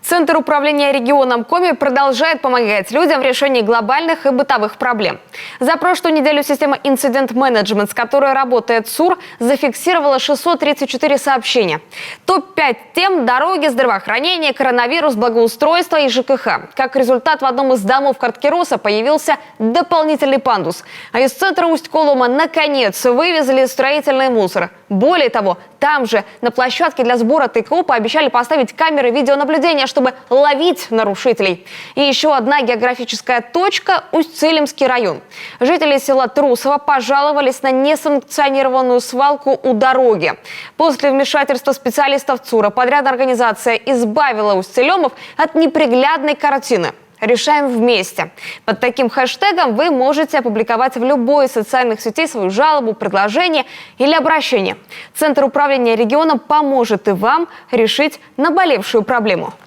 Центр управления регионом Коми продолжает помогать людям в решении глобальных и бытовых проблем. За прошлую неделю система Incident Management, с которой работает СУР, зафиксировала 634 сообщения. Топ-5 тем – дороги, здравоохранение, коронавирус, благоустройство и ЖКХ. Как результат, в одном из домов Карткироса появился дополнительный пандус. А из центра Усть-Колома наконец вывезли строительный мусор. Более того, там же, на площадке для сбора ТКО, пообещали поставить камеры видеонаблюдения, чтобы ловить нарушителей. И еще одна географическая точка – Усть-Цилимский район. Жители села Трусово пожаловались на несанкционированную свалку у дороги. После вмешательства специалистов ЦУРа подрядная организация избавила усть-цилемов от неприглядной картины. Решаем вместе. Под таким хэштегом вы можете опубликовать в любой из социальных сетей свою жалобу, предложение или обращение. Центр управления регионом поможет и вам решить наболевшую проблему.